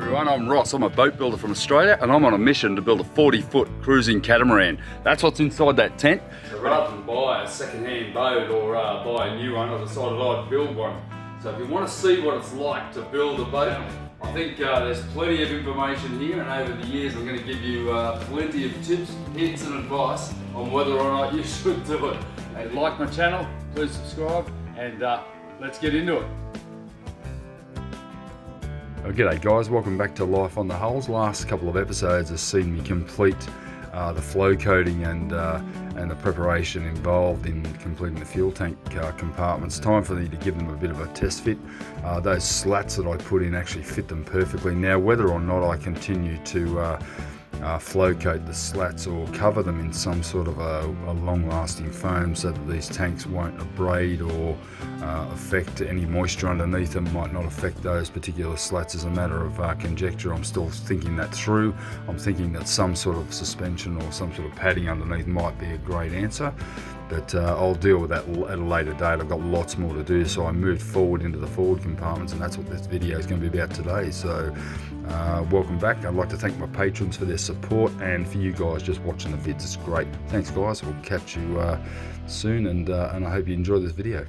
everyone, I'm Ross. I'm a boat builder from Australia and I'm on a mission to build a 40-foot cruising catamaran. That's what's inside that tent. So rather than buy a second-hand boat or buy a new one, I decided I'd build one. So if you want to see what it's like to build a boat, I think there's plenty of information here, and over the years I'm going to give you plenty of tips, hints and advice on whether or not you should do it. And like my channel, please subscribe, and let's get into it. G'day guys, welcome back to Life on the Hulls. Last couple of episodes has seen me complete the flow coating and the preparation involved in completing the fuel tank compartments. Time for me to give them a bit of a test fit. Those slats that I put in actually fit them perfectly. Now whether or not I continue to flow coat the slats or cover them in some sort of a long-lasting foam so that these tanks won't abrade or affect any moisture underneath them, might not affect those particular slats, is a matter of conjecture. I'm still thinking that through. I'm thinking that some sort of suspension or some sort of padding underneath might be a great answer, but I'll deal with that at a later date. I've got lots more to do, so I moved forward into the forward compartments, and that's what this video is going to be about today. So welcome back. I'd like to thank my patrons for their support, and for you guys just watching the vids. It's great. Thanks guys. We'll catch you soon, and I hope you enjoy this video.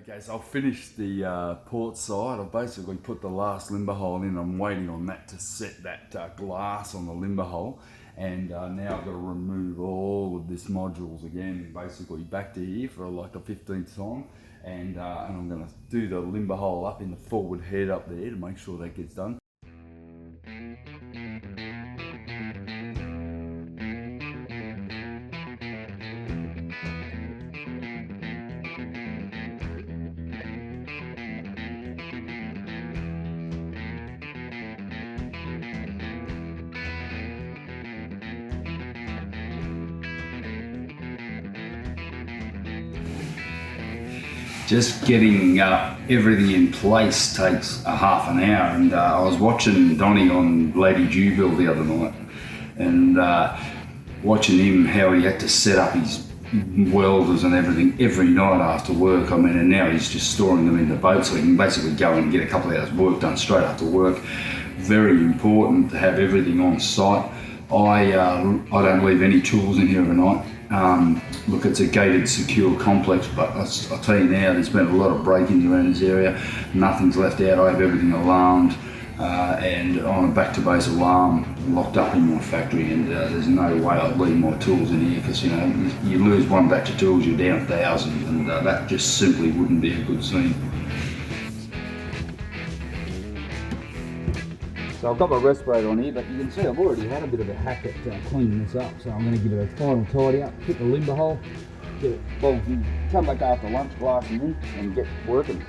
Okay, so I've finished the port side. I've basically put the last limber hole in. I'm waiting on that to set that glass on the limber hole, and now I've got to remove all of this modules again, basically back to here for like the 15th time. And I'm going to do the limber hole up in the forward head up there to make sure that gets done. Just getting everything in place takes a half an hour, and I was watching Donnie on Lady Jewbill the other night, and watching him how he had to set up his welders and everything every night after work. I mean, and now he's just storing them in the boat so he can basically go and get a couple of hours work done straight after work. Very important to have everything on site. I don't leave any tools in here overnight. Look, it's a gated, secure complex, but I'll tell you now, there's been a lot of break-ins around this area. Nothing's left out. I have everything alarmed and on a back-to-base alarm locked up in my factory, and there's no way I'd leave my tools in here, because you know, you lose one batch of tools, you're down thousands, and that just simply wouldn't be a good scene. So I've got my respirator on here, but you can see I've already had a bit of a hack at cleaning this up, so I'm going to give it a final tidy up, hit the limber hole, get it, well, come back after lunch, glass them in, and get working.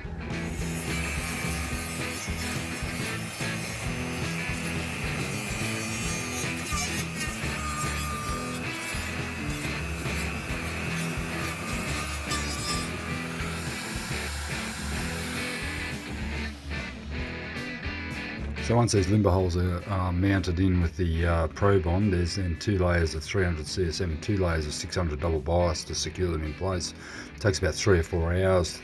So once these limber holes are mounted in with the Pro Bond, there's then 2 layers of 300 CSM and 2 layers of 600 double bias to secure them in place. It takes about 3 or 4 hours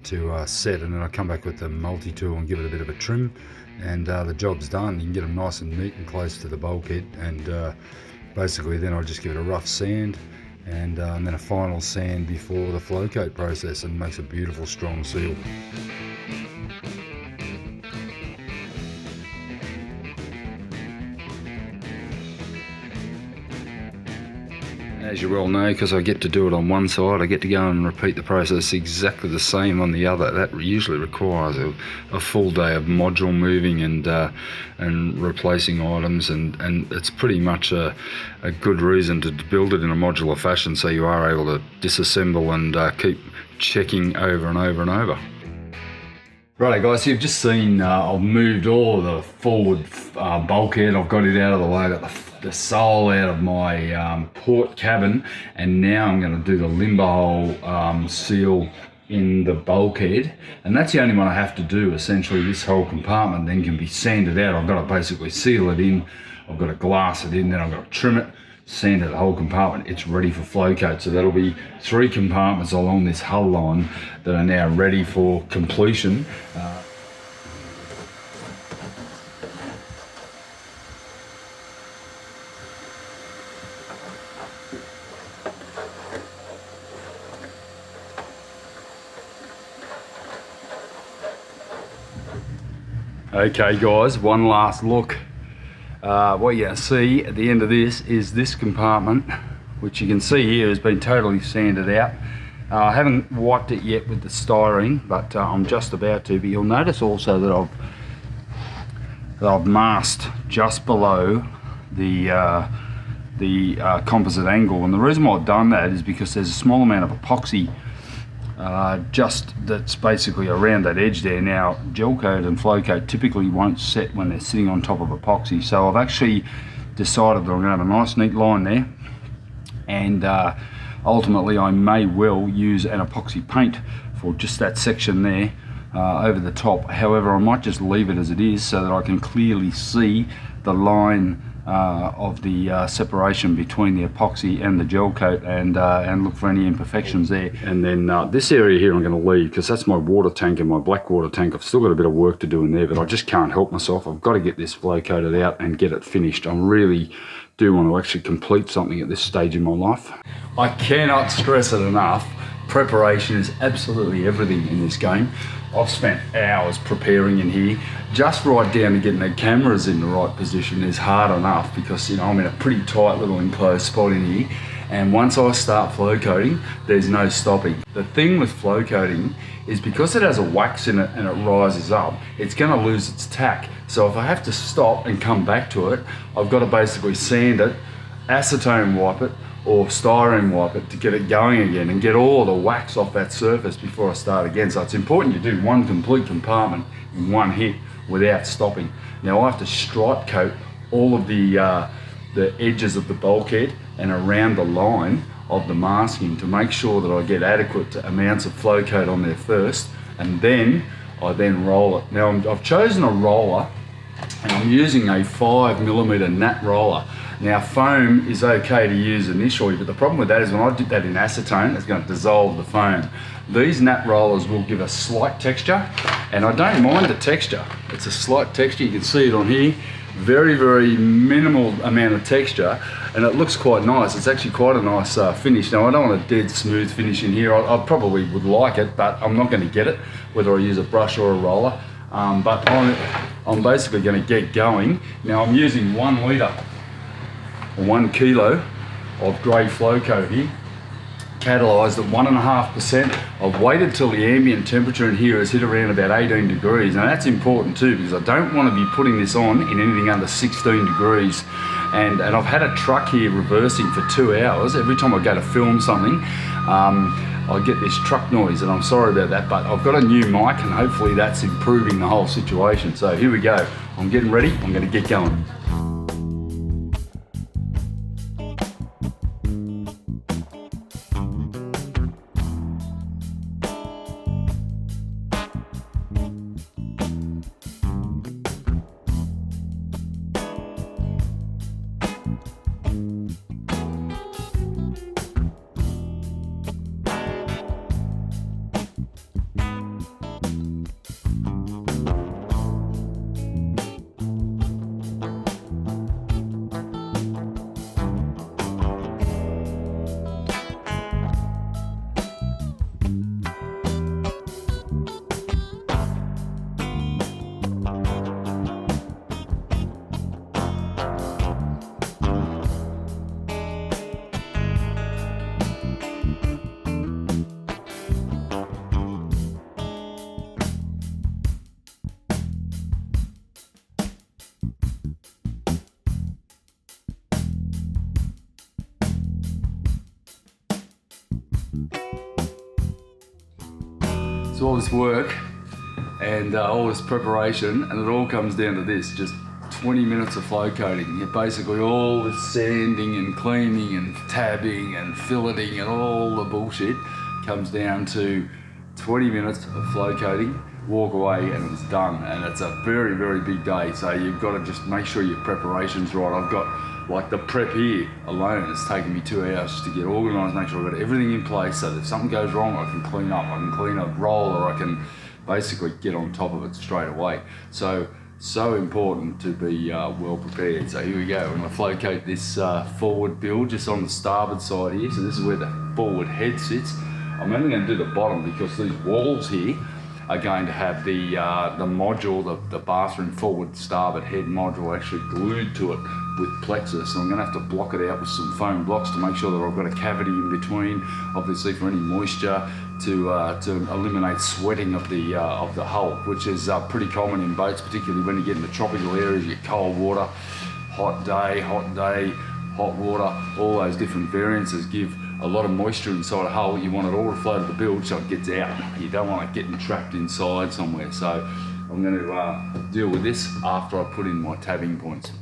to set, and then I come back with the multi-tool and give it a bit of a trim, and the job's done. You can get them nice and neat and close to the bulkhead, and basically then I'll just give it a rough sand, and then a final sand before the flow coat process, and makes a beautiful strong seal. As you well know, because I get to do it on one side, I get to go and repeat the process exactly the same on the other. That usually requires a full day of module moving and replacing items, and it's pretty much a good reason to build it in a modular fashion, so you are able to disassemble and keep checking over and over and over. Righto guys, so you've just seen I've moved all of the forward bulkhead. I've got it out of the way, got the sole out of my port cabin, and now I'm going to do the limber hole seal in the bulkhead, and that's the only one I have to do. Essentially this whole compartment then can be sanded out. I've got to basically seal it in, I've got to glass it in, then I've got to trim it. sanded the whole compartment, it's ready for flow coat. So that'll be 3 compartments along this hull line that are now ready for completion. Okay guys, one last look. What you're going to see at the end of this is this compartment, which you can see here has been totally sanded out. I haven't wiped it yet with the styrene, but I'm just about to. But you'll notice also that I've masked just below the composite angle, and the reason why I've done that is because there's a small amount of epoxy just that's basically around that edge there. Now gel coat and flow coat typically won't set when they're sitting on top of epoxy, so I've actually decided that I'm going to have a nice neat line there, and ultimately I may well use an epoxy paint for just that section there over the top. However, I might just leave it as it is so that I can clearly see the line of the separation between the epoxy and the gel coat, and look for any imperfections there. And then this area here I'm going to leave because that's my water tank and my black water tank. I've still got a bit of work to do in there, but I just can't help myself. I've got to get this flow coated out and get it finished. I really do want to actually complete something at this stage in my life. I cannot stress it enough. Preparation is absolutely everything in this game. I've spent hours preparing in here, just right down to getting the cameras in the right position is hard enough, because I'm in a pretty tight little enclosed spot in here, and once I start flow coating, there's no stopping. The thing with flow coating is because it has a wax in it and it rises up, it's going to lose its tack. So if I have to stop and come back to it, I've got to basically sand it, acetone wipe it, or styrene wipe it to get it going again and get all the wax off that surface before I start again. So it's important you do one complete compartment in one hit without stopping. Now I have to stripe coat all of the edges of the bulkhead and around the line of the masking to make sure that I get adequate amounts of flow coat on there first, and then I roll it. Now I've chosen a roller, and I'm using a 5mm nat roller. Now foam is okay to use initially, but the problem with that is when I dip that in acetone, it's going to dissolve the foam. These nat rollers will give a slight texture, and I don't mind the texture. It's a slight texture, you can see it on here. Very, very minimal amount of texture, and it looks quite nice. It's actually quite a nice finish. Now I don't want a dead smooth finish in here. I probably would like it, but I'm not going to get it, whether I use a brush or a roller. But I'm basically going to get going. Now I'm using 1 litre or 1 kilo of grey flow coat here, catalysed at 1.5%. I've waited till the ambient temperature in here has hit around about 18 degrees. Now that's important too, because I don't want to be putting this on in anything under 16 degrees. And I've had a truck here reversing for 2 hours. Every time I go to film something, I get this truck noise, and I'm sorry about that, but I've got a new mic and hopefully that's improving the whole situation. So here we go. I'm getting ready. I'm going to get going. So all this work and all this preparation, and it all comes down to this, just 20 minutes of flow coating. Basically all this sanding and cleaning and tabbing and filleting and all the bullshit comes down to 20 minutes of flow coating walk away and it's done. And it's a very, very big day, so you've got to just make sure your preparation's right. I've got, like, the prep here alone, it's taken me 2 hours just to get organised, make sure I've got everything in place so that if something goes wrong, I can clean up, I can clean a roll, or I can basically get on top of it straight away. So important to be well prepared. So here we go. I'm going to flow coat this forward build just on the starboard side here. So this is where the forward head sits. I'm only going to do the bottom because these walls here are going to have the module, the bathroom forward starboard head module actually glued to it with plexus. So I'm going to have to block it out with some foam blocks to make sure that I've got a cavity in between, obviously for any moisture, to eliminate sweating of the hull, which is pretty common in boats, particularly when you get into tropical areas. You get cold water, hot day, hot water, all those different variances give a lot of moisture inside a hull. You want it all to flow to the bilge so it gets out. You don't want it getting trapped inside somewhere. So I'm going to deal with this after I put in my tabbing points.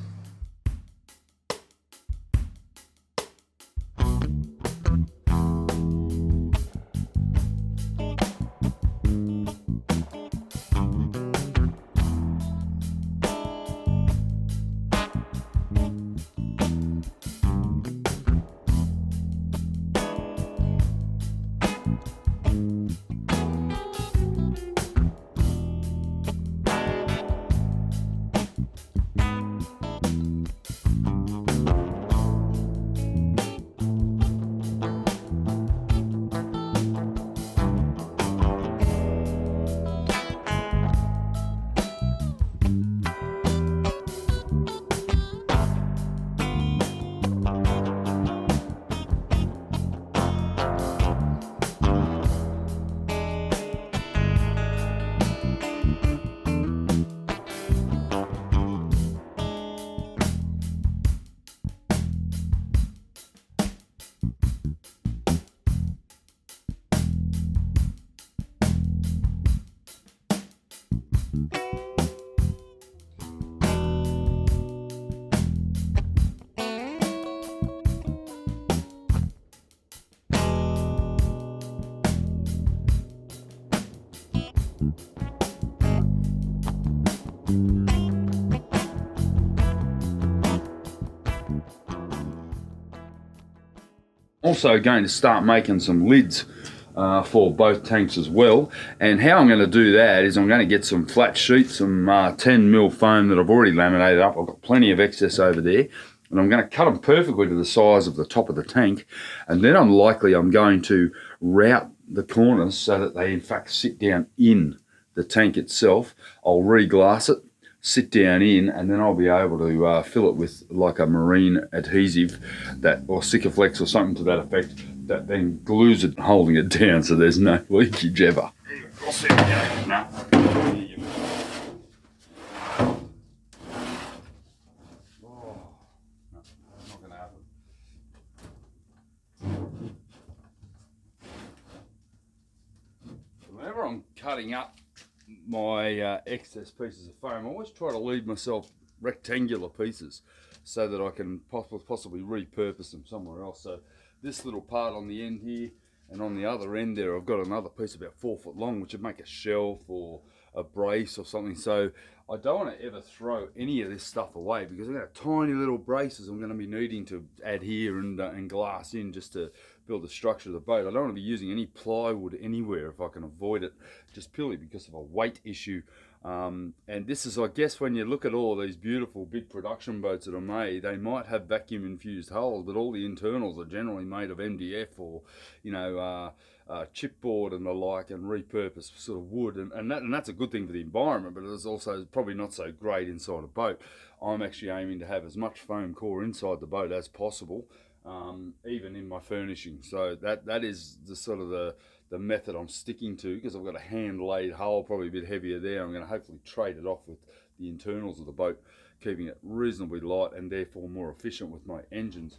Also going to start making some lids for both tanks as well, and how I'm going to do that is I'm going to get some flat sheets, some 10mm foam that I've already laminated up. I've got plenty of excess over there, and I'm going to cut them perfectly to the size of the top of the tank, and then I'm going to route the corners so that they in fact sit down in the tank itself. I'll re-glass it, sit down in, and then I'll be able to fill it with like a marine adhesive that, or Sikaflex or something to that effect, that then glues it, holding it down so there's no leakage ever. I'll sit down now. Whenever I'm cutting up my excess pieces of foam, I always try to leave myself rectangular pieces so that I can possibly repurpose them somewhere else. So this little part on the end here, and on the other end there I've got another piece about 4 foot long, which would make a shelf or a brace or something. So I don't want to ever throw any of this stuff away, because I've got tiny little braces I'm going to be needing to adhere and glass in just to build the structure of the boat. I don't want to be using any plywood anywhere if I can avoid it, just purely because of a weight issue. And this is, I guess, when you look at all these beautiful big production boats that are made, they might have vacuum infused hulls, but all the internals are generally made of MDF or, you know, chipboard and the like, and repurposed sort of wood, and that's a good thing for the environment, but it's also probably not so great inside a boat. I'm actually aiming to have as much foam core inside the boat as possible, even in my furnishing. So that is the sort of the method I'm sticking to, because I've got a hand laid hull, probably a bit heavier there. I'm going to hopefully trade it off with the internals of the boat, keeping it reasonably light and therefore more efficient with my engines.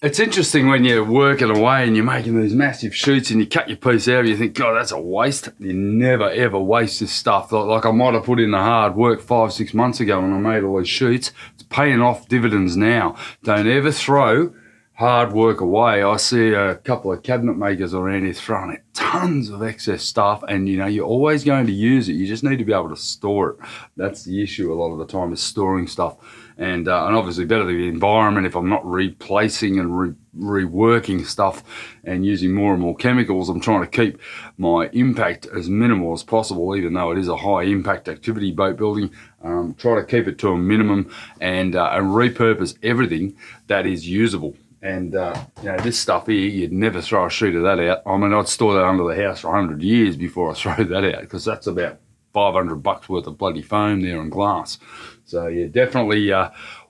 So It's interesting when you're working away and you're making these massive shoots and you cut your piece out and you think, God, that's a waste. You never, ever waste this stuff. Like I might have put in the hard work 5-6 months ago when I made all these shoots. It's paying off dividends now. Don't ever throw hard work away. I see a couple of cabinet makers around here throwing out tons of excess stuff, and you know, you're always going to use it. You just need to be able to store it. That's the issue a lot of the time, is storing stuff. And obviously better the environment if I'm not replacing and reworking stuff and using more and more chemicals. I'm trying to keep my impact as minimal as possible, even though it is a high impact activity, boat building. Try to keep it to a minimum and repurpose everything that is usable. And you know, this stuff here, you'd never throw a sheet of that out. I mean, I'd store that under the house for 100 years before I throw that out, because that's about $500 worth of bloody foam there and glass. So yeah, definitely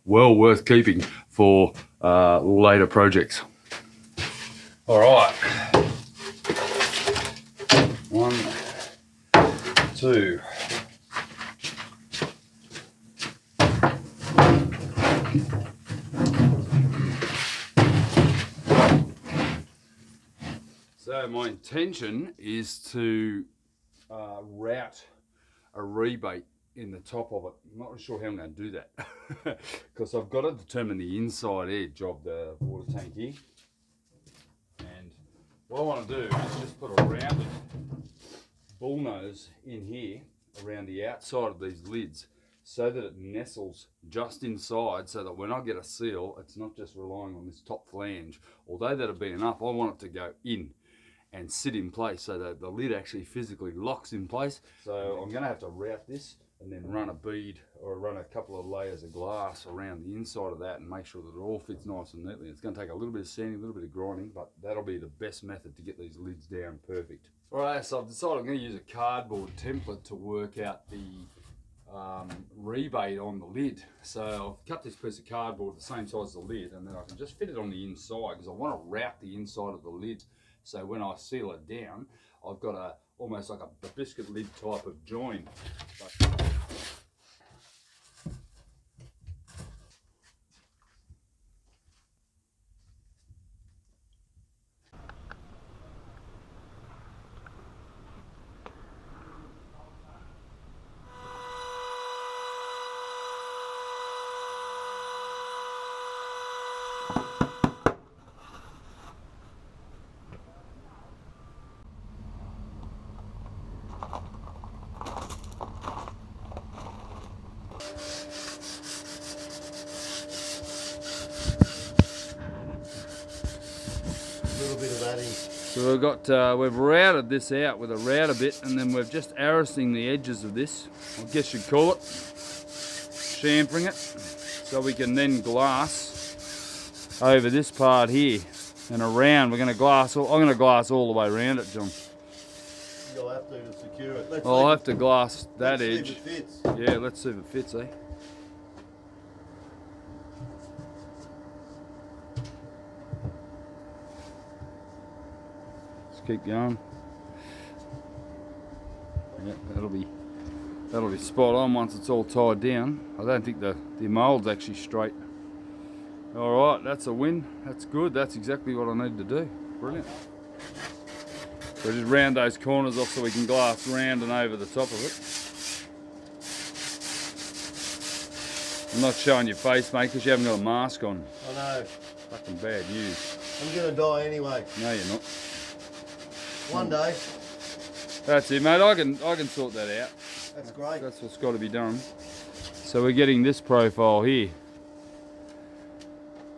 well worth keeping for later projects. All right. 1, 2. So my intention is to route a rebate in the top of it. I'm not sure how I'm going to do that because I've got to determine the inside edge of the water tank here. And what I want to do is just put a rounded bull nose in here around the outside of these lids so that it nestles just inside, so that when I get a seal, it's not just relying on this top flange. Although that'd be enough, I want it to go in and sit in place so that the lid actually physically locks in place. So I'm going to have to route this and then run a bead or run a couple of layers of glass around the inside of that and make sure that it all fits nice and neatly. It's going to take a little bit of sanding, a little bit of grinding, but that'll be the best method to get these lids down perfect. All right, so I've decided I'm going to use a cardboard template to work out the rebate on the lid. So I've cut this piece of cardboard the same size as the lid, and then I can just fit it on the inside because I want to route the inside of the lid. So when I seal it down, I've got almost like a biscuit lid type of join. So we've routed this out with a router bit, and then we're just arrowing the edges of this, I guess you'd call it, chamfering it, so we can then glass over this part here and around. I'm going to glass all the way around it, John. You'll have to secure it. I'll have to glass that edge. See if it fits. Yeah, let's see if it fits, eh? Keep going. Yeah, that'll be spot on once it's all tied down. I don't think the mould's actually straight. All right, that's a win. That's good. That's exactly what I need to do. Brilliant. So just round those corners off so we can glass round and over the top of it. I'm not showing your face, mate, because you haven't got a mask on. I know. Fucking bad news. I'm gonna die anyway. No, you're not. One day. That's it, mate. I can sort that out. That's great. That's what's got to be done. So we're getting this profile here.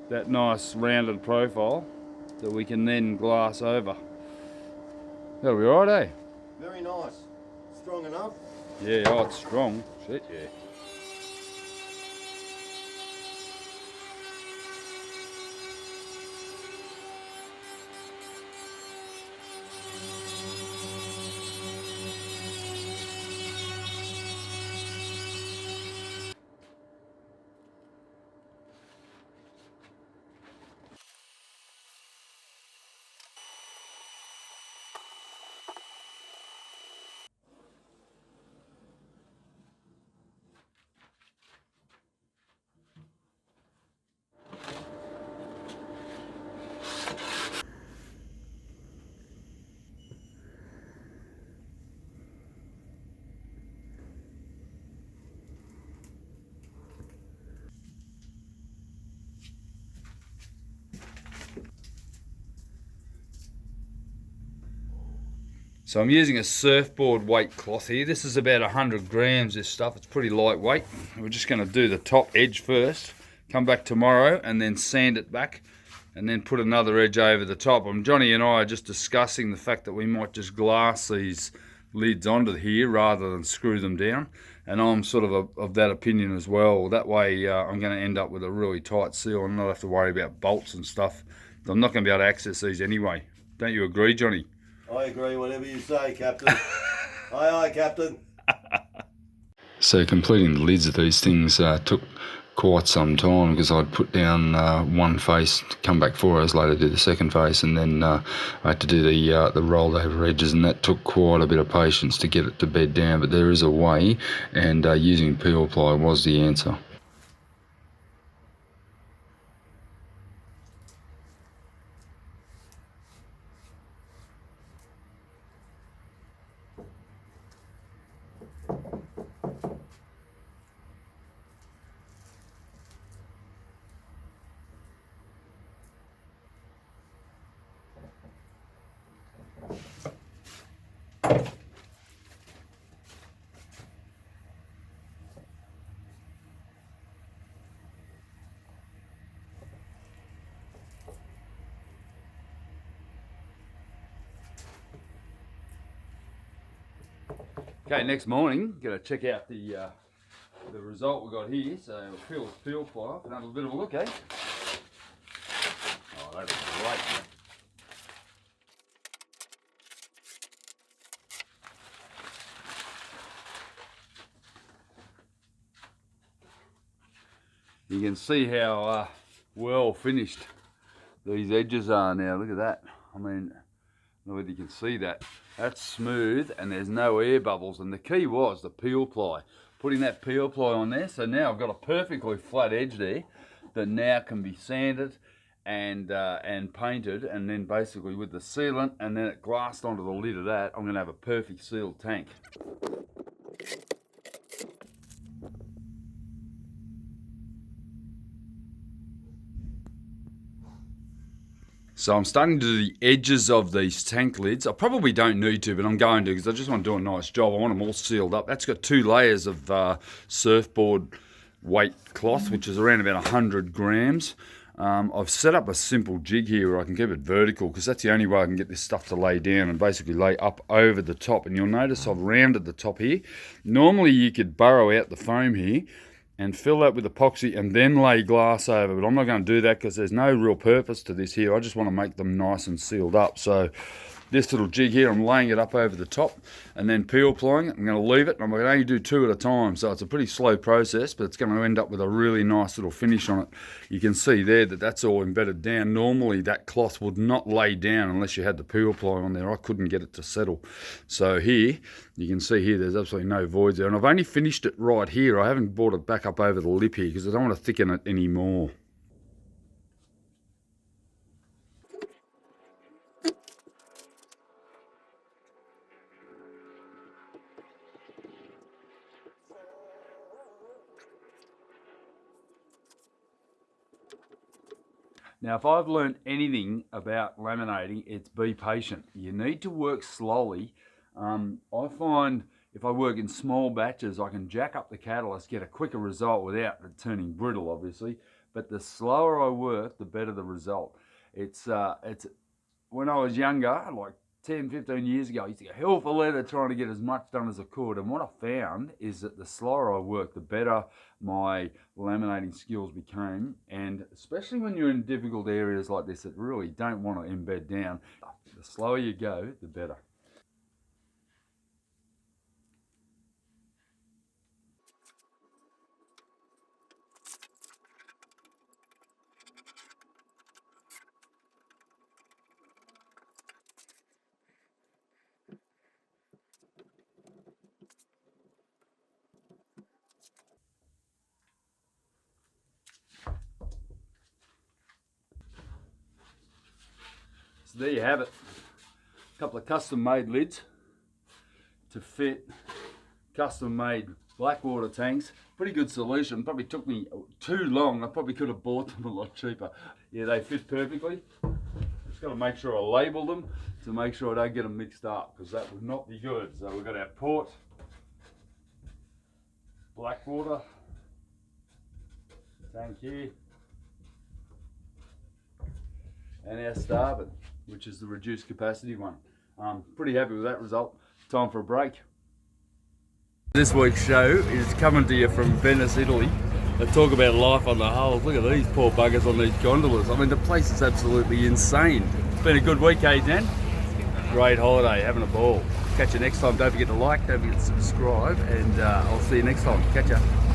That nice rounded profile that we can then glass over. That'll be right, eh? Very nice. Strong enough? Yeah, oh, it's strong. Shit, yeah. So I'm using a surfboard weight cloth here. This is about 100 grams, this stuff. It's pretty lightweight. We're just going to do the top edge first, come back tomorrow and then sand it back and then put another edge over the top. Johnny and I are just discussing the fact that we might just glass these lids onto here rather than screw them down. And I'm sort of that opinion as well. That way I'm going to end up with a really tight seal and not have to worry about bolts and stuff. I'm not going to be able to access these anyway. Don't you agree, Johnny? I agree, whatever you say, Captain. Aye, aye, Captain. So completing the lids of these things took quite some time because I'd put down one face, come back 4 hours later, do the second face, and then I had to do the rolled over edges, and that took quite a bit of patience to get it to bed down. But there is a way, and using peel ply was the answer. Okay, next morning, gonna check out the result we got here. So we'll peel the peel ply off and have a bit of a look, eh? Oh, that is great. You can see how well finished these edges are now. Look at that. I mean, I don't know whether you can see that. That's smooth and there's no air bubbles. And the key was the peel ply. Putting that peel ply on there. So now I've got a perfectly flat edge there that now can be sanded and painted, and then basically with the sealant and then it glassed onto the lid of that, I'm going to have a perfect sealed tank. So I'm starting to do the edges of these tank lids. I probably don't need to, but I'm going to because I just want to do a nice job. I want them all sealed up. That's got 2 layers of surfboard weight cloth, which is around about 100 grams. I've set up a simple jig here where I can keep it vertical because that's the only way I can get this stuff to lay down and basically lay up over the top. And you'll notice I've rounded the top here. Normally you could burrow out the foam here and fill that with epoxy and then lay glass over, but I'm not going to do that because there's no real purpose to this here. I just want to make them nice and sealed up. So this little jig here, I'm laying it up over the top and then peel plying it. I'm going to leave it, and I'm going to only do 2 at a time, so it's a pretty slow process, but it's going to end up with a really nice little finish on it. You can see there that that's all embedded down. Normally that cloth would not lay down unless you had the peel ply on there. I couldn't get it to settle. So here, you can see here there's absolutely no voids there, and I've only finished it right here. I haven't brought it back up over the lip here because I don't want to thicken it anymore. Now, if I've learned anything about laminating, it's be patient. You need to work slowly. I find if I work in small batches, I can jack up the catalyst, get a quicker result without it turning brittle, obviously. But the slower I work, the better the result. It's when I was younger, like 10, 15 years ago, I used to go hell for leather trying to get as much done as I could. And what I found is that the slower I work, the better my laminating skills became. And especially when you're in difficult areas like this that really don't want to embed down, the slower you go, the better. So there you have it. A couple of custom made lids to fit custom made blackwater tanks. Pretty good solution. Probably took me too long. I probably could have bought them a lot cheaper. Yeah, they fit perfectly. just got to make sure I label them to make sure I don't get them mixed up, because that would not be good. So we've got our port, Blackwater tank here, and our starboard, which is the reduced capacity one. Pretty happy with that result. Time for a break. This week's show is coming to you from Venice, Italy. They talk about life on the hulls. Look at these poor buggers on these gondolas. I mean, the place is absolutely insane. It's been a good week, eh, Dan? Great holiday, having a ball. Catch you next time. Don't forget to like, don't forget to subscribe, and I'll see you next time. Catch ya.